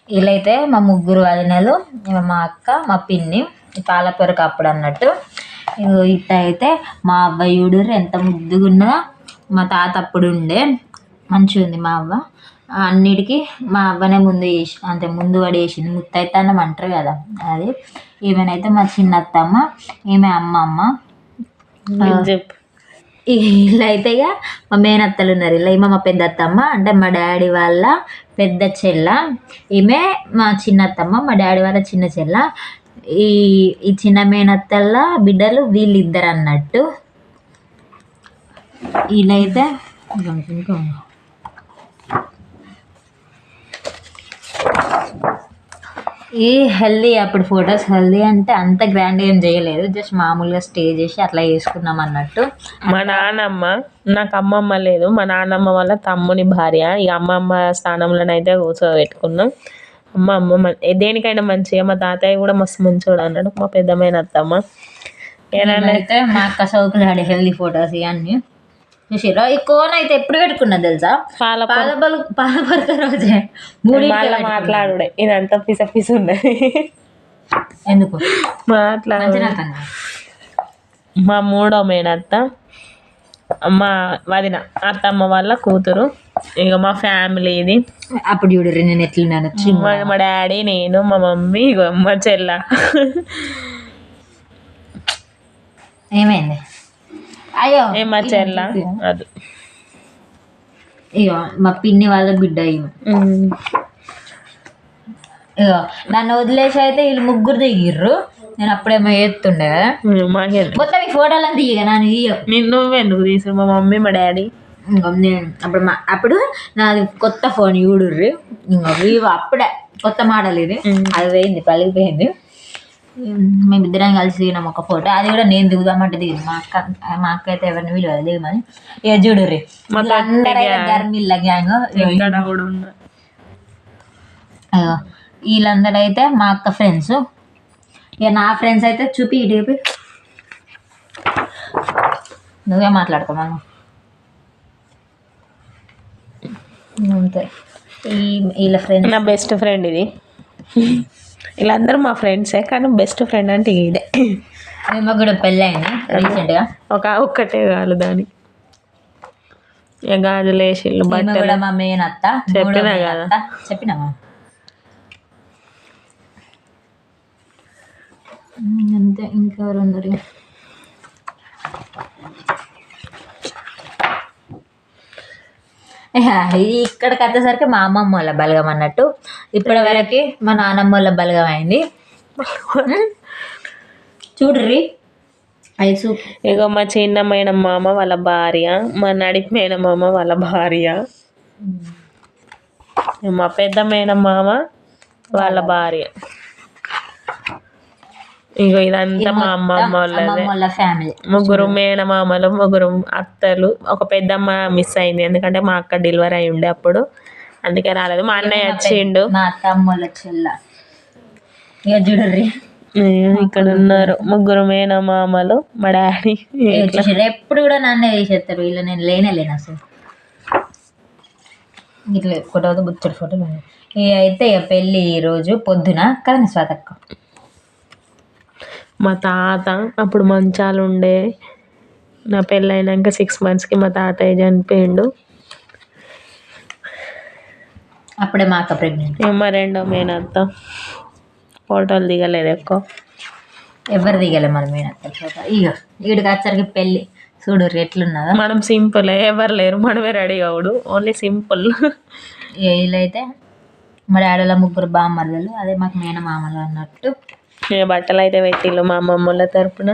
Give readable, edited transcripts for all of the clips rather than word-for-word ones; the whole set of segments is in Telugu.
వీళ్ళైతే మా ముగ్గురు వదినలు, మా అక్క, మా పిన్ని, పాలపొరకు అప్పుడు అన్నట్టు. ఇట్ట అయితే మా అవ్వయుడు ఎంత ముద్దుగా ఉన్నదో. మా తాత అప్పుడు ఉండే మంచిగా ఉంది మా అవ్వ. అన్నిటికీ మా అవ్వనే ముందు చేసి అంటే ముందు పడి వేసింది. ముత్తైతన్నం అంటారు కదా అది. ఈమెనైతే మా చిన్నత్తమ్మ, ఈమె అమ్మమ్మ. వీళ్ళైతే ఇక మా మేనత్తలు ఉన్నారు. ఇలా ఈమె మా పెద్ద అత్తమ్మ అంటే మా డాడీ వాళ్ళ పెద్ద చెల్ల. ఈమె మా చిన్నత్తమ్మ, మా డాడీ వాళ్ళ చిన్న చెల్ల. ఈ ఈ చిన్న మేనత్తల బిడ్డలు వీళ్ళిద్దరు అన్నట్టు. వీళ్ళైతే ఈ హెల్దీ అప్పుడు ఫొటోస్ హెల్దీ అంటే అంత గ్రాండ్ ఏం చేయలేదు, జస్ట్ మామూలుగా స్టే చేసి అట్లా చేసుకున్నాం అన్నట్టు. మా నాన్నమ్మ, నాకు అమ్మమ్మ లేదు, మా నాన్నమ్మ వాళ్ళ తమ్ముని భార్య. ఈ అమ్మమ్మ స్థానంలోనైతే కూర్చోబెట్టుకున్నాం. అమ్మ దేనికైనా మంచిగా. మా తాతయ్య కూడా మస్తు మంచోడు అన్నాడు, మా పెద్దమైన అత్తమ్మ. అయితే మా అక్క సౌకులు ఆడే హెల్దీ ఫొటోస్ ఇవన్నీ చూసిరా. ఈ కోన్ అయితే ఎప్పుడు పెట్టుకున్నా తెలుసా? పాలపరక రోజే మాట్లాడుడే ఇదంతా పిస ఉన్నది. ఎందుకు మా మూడో మేనత్త, మా వదిన అత్తమ్మ వాళ్ళ కూతురు. ఇక మా ఫ్యామిలీ ఇది. అప్పుడు చూడరు నేను ఎట్లున్నాను. మా డాడీ, నేను, మా మమ్మీ, ఇగో మా చెల్ల. ఏమైంది? అయ్యో మా చెల్ల అది. ఇగో మా పిన్ని వాళ్ళ బిడ్డ. ఇగో నన్ను వదిలేసి అయితే వీళ్ళు ముగ్గురు దిగిర్రు. నేను అప్పుడేమో ఎత్తుండే కదా మొత్తం ఈ ఫోటోలు అంతా ఇక నన్ను నువ్వెందుకు తీసు? మా మమ్మీ, మా డాడీ. నేను అప్పుడు నాది కొత్త ఫోన్ చూడుర్రి. ఇంకా వివో అప్పుడే కొత్త మోడల్ ఇది. అది పోయింది, పలిగిపోయింది. మేమిద్దరం కలిసి దిగినాం ఒక ఫోటో. అది కూడా నేను దిగుదామంటే దిగింది. మా అక్క అయితే ఎవరిని విలువ దిగమని. ఇక చూడుర్రి గర్మిల్ల గ్యాంగ్. వీళ్ళందరూ అయితే మా అక్క ఫ్రెండ్స్. ఇక నా ఫ్రెండ్స్ అయితే చూపి ఇటు నువ్వే మాట్లాడుకోమను అంతే. వీళ్ళ ఫ్రెండ్, నా బెస్ట్ ఫ్రెండ్ ఇది. వీళ్ళందరూ మా ఫ్రెండ్సే, కానీ బెస్ట్ ఫ్రెండ్ అంటే ఇదే. మేము కూడా పెళ్ళయింది రీసెంట్గా. ఒక్కటే కాదు దాని. ఇక గాజులు వేసిళ్ళు, బట్టలు. మా మేనత్త చెప్పినా కదా, చెప్పినామా అంతే. ఇంకెవరు ఉన్నారు? ఇక్కడికి వచ్చేసరికి మా అమ్మమ్మ వాళ్ళ బలగం అన్నట్టు. ఇప్పటి వరకు మా నాన్నమ్మ వాళ్ళ బలగం అయింది. చూడ్రి ఇక మా చిన్న మేనమామ వాళ్ళ భార్య, మా నడిపి మేనమామ వాళ్ళ భార్య, మా పెద్ద మేనమామ వాళ్ళ భార్య. ఇగో ఇదంతా మా అమ్మమ్మ వాళ్ళ ఫ్యామిలీ. ముగ్గురు మేనమామలు, ముగ్గురు అత్తలు. ఒక పెద్దమ్మ మిస్ అయింది, ఎందుకంటే మా అక్క డెలివరీ అయి ఉండే అప్పుడు, అందుకే రాలేదు. మా అన్నయ్య వచ్చిండు. మా అత్తమ్మల చెల్ల. ఇక చూడర్రి ఇక్కడ ఉన్నారు ముగ్గురు మేనమామలు, మా డాడీ. ఎప్పుడు కూడా నన్నే వేసేస్తారు వీళ్ళు. నేను లేను అసలు. ఇట్లా ఫోటో బుచ్చడి ఫోటోలు. ఇక అయితే ఇక పెళ్ళి ఈరోజు పొద్దున కదా స్వాతక్క. మా తాత అప్పుడు మంచాలు ఉండే. నా పెళ్ళైనాక 6 monthsకి మా తాతయ్య చనిపోయిండు. అప్పుడే మా అక్క ప్రెగ్నెంట్. మా రెండో మేనత్త ఫోటోలు దిగలేదు ఎక్కువ, ఎవరు దిగలే మన మేనత్త ఫోటో. ఇక ఈడికి వచ్చరికి పెళ్ళి చూడు ఎట్లున్నదో. మనం సింపుల్, ఎవరు లేరు, మనమే రెడీ కావుడు, ఓన్లీ సింపుల్. వీళ్ళైతే మా డాడీలో ముగ్గురు బామ్మర్దలు, అదే మాకు మేనమామలు అన్నట్టు. బట్టలు అయితే పెట్టిళ్ళు మా అమ్మమ్మ వాళ్ళ తరపున.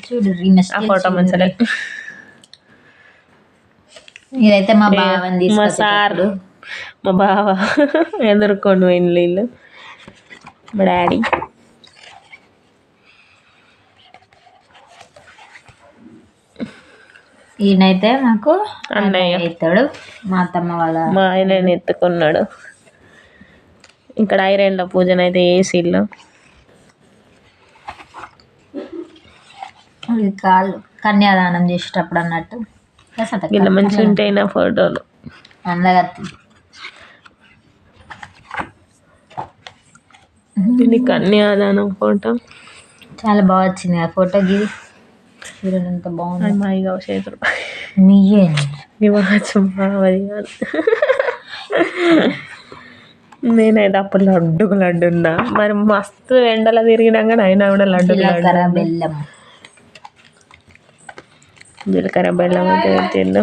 చూడు ఆ ఫోటో మంచిగా. ఇదైతే మా బావని, మా సార్, మా బావ ఎదుర్కొని వీళ్ళు, మా డాడీ. ఈయనైతే మాకు అన్నయ్య అవుతాడు. మా అత్తమ్మ వాళ్ళ మా ఆయన ఎత్తుకున్నాడు. ఇక్కడ ఐరన్ల పూజనైతే వేసిళ్ళు. కాళ్ళు కన్యాదానం చేసేటప్పుడు అన్నట్టు. ఇలా మంచిగా ఉంటాయి నా ఫోటోలు. అందగా ఇది కన్యాదానం ఫోటో. చాలా బాగా వచ్చింది ఆ ఫోటో. గిరి చూడండి ఎంత బాగుంది. అది మా ఇక చేతులు మీయే నేనైతే అప్పుడు లడ్డుకు లడ్డు ఉన్నా. మరి మస్తు ఎండలో తిరిగినాక అయినా కూడా జీలకర్ర బెల్లం జీలకర్ర బెల్లం అయితే పెట్టిండు.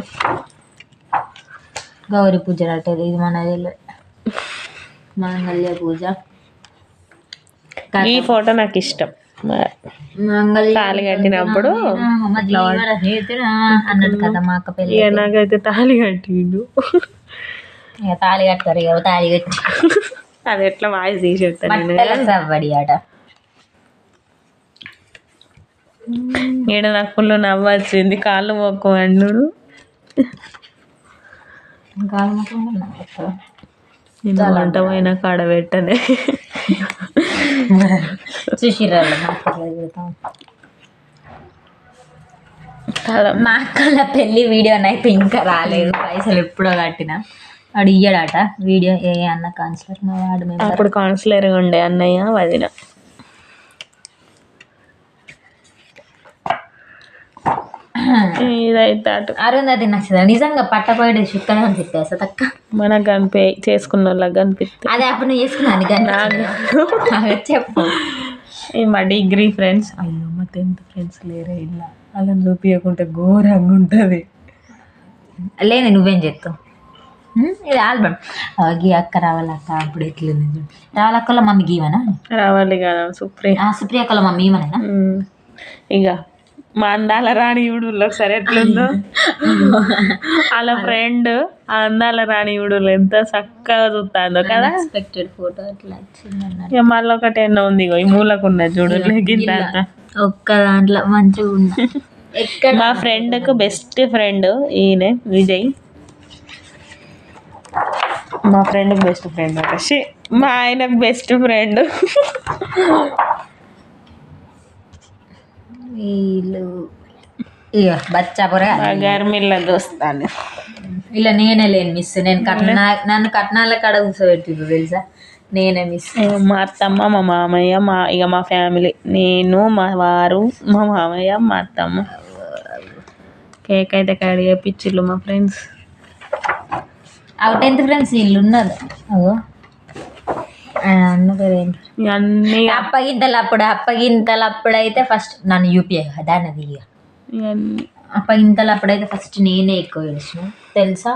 గౌరీ పూజ అంటే ఇది మన మంగళ్య పూజ. ఈ ఫోటో నాకు ఇష్టం. తాళి కట్టినప్పుడు అన్నట్టు కదా మా అక్క పెళ్ళి. నాకైతే తాళి కట్టిండు. ఇక తాళి కట్టారు. ఇక తాళి కట్టి అది ఎట్లా వాయిస్ తీసేస్తాను. సవ్వడి ఆట. ఈడ నాకు ఫుల్ నవ్వు వచ్చింది. కాళ్ళు మొక్కు అన్నుడు. వంట పోయినా కాడ పెట్టనే చూసిరాళ్ళు మా అక్కల పెళ్ళి వీడియో అయితే ఇంకా రాలేదు. పైసలు ఎప్పుడో కట్టినా. వాడు ఇయ్యడాట వీడియో. ఏ అన్న కౌన్సిలర్ మా వాడు మెంబర్. అప్పుడు కౌన్సిలర్ ఉండే అన్నయ్య వదిన. ఇదైతే అటు అరుంధతి నచ్చదా నిజంగా పట్టపోయేది చుక్కనే అనిపిస్తుంది తక్క. మనకు కనిపి చేసుకున్న వాళ్ళకి కనిపిస్తుంది. అదే అప్పుడు నువ్వు చేసుకున్నాను చెప్పు. మా డిగ్రీ ఫ్రెండ్స్. అయ్యో మా 10th ఫ్రెండ్స్ లేరే ఇలా. అలా చూపించకుంటే ఘోరంగా ఉంటుంది. లేదు నువ్వేం చేస్తావు. ఇది ఆల్బమ్. గీ అక్క రావాలక్క అప్పుడు ఎట్లుంది. రావాలక్కల మమ్మీ గీవనా రావాలి కదా సుప్రియ. సుప్రియ అక్కల మమ్మీ ఈవనేనా. ఇక మా అందాల రాణియుడు ఒకసారి ఎట్లుందో వాళ్ళ ఫ్రెండ్ ఆ అందాల రాణియుడు ఎంత చక్కగా చూస్తుందో కదా. ఎక్స్పెక్టెడ్ ఫోటో అట్లా వచ్చింది. ఇక మళ్ళీ ఒకటి ఎన్నో ఉంది. ఈ మూలకు ఉన్నది చూడు. ఒక్క దాంట్లో మంచిగా ఉన్నా. మా ఫ్రెండ్కు బెస్ట్ ఫ్రెండ్ ఈయన విజయ్. మా ఫ్రెండ్కి బెస్ట్ ఫ్రెండ్ అంటే మా ఆయనకు బెస్ట్ ఫ్రెండ్. వీళ్ళు ఇక బచ్చాపురే గర్మిల్ల దోస్తాను. ఇలా నేనే లేని మిస్. నేను నన్ను కట్నాల కాడ కూర్చోబెట్టిండ్రు తెలుసా. నేనే మిస్. మా అత్తమ్మ మా మామయ్య మా ఫ్యామిలీ. నేను మా వారు మా మామయ్య మా అత్తమ్మ. కేక్ అయితే కడి చేపించిళ్ళు మా ఫ్రెండ్స్. 10th ఫ్రెండ్స్ వీళ్ళు ఉన్నారు. అగో అన్న పేరేంటి ఇవన్నీ అప్పగింతలు అప్పుడైతే ఫస్ట్ నన్ను యూపీఐ దాన్నది. ఇక ఇవన్నీ అప్పగింతలు అప్పుడైతే ఫస్ట్ నేనే ఎక్కువ ఏడ్చిన తెలుసా.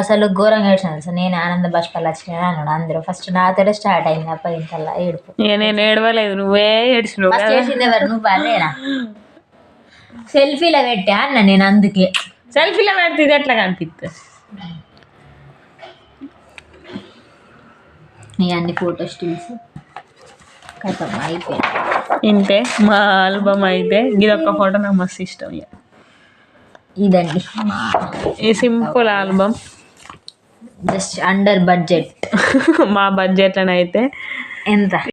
అసలు ఘోరంగా ఏడ్చిన తెలుసా. నేను ఆనంద బాష్పాలు వచ్చినా అన్నాడు అందరూ. ఫస్ట్ నాతోనే స్టార్ట్ అయింది అప్పగింతల్లా ఏడుపు. ఇక నేను ఏడవలేదు, నువ్వే ఏడ్చినావు. ఫస్ట్ ఏడ్చింది ఎవరు? నువ్వు అదేనా. సెల్ఫీలో పెట్టా అన్న నేను. అందుకే సెల్ఫీలో పెడితే ఇది ఎట్లా కనిపిస్తుంది. అన్ని ఫోటో స్టిల్స్ కథం అయిపోయింది. ఇంతే మా ఆల్బమ్ అయితే. ఇది ఒక్క ఫోటో నాకు మస్తు ఇష్టం. ఇదండి ఈ simple album. Just under budget. మా బడ్జెట్లోనైతే ఎంత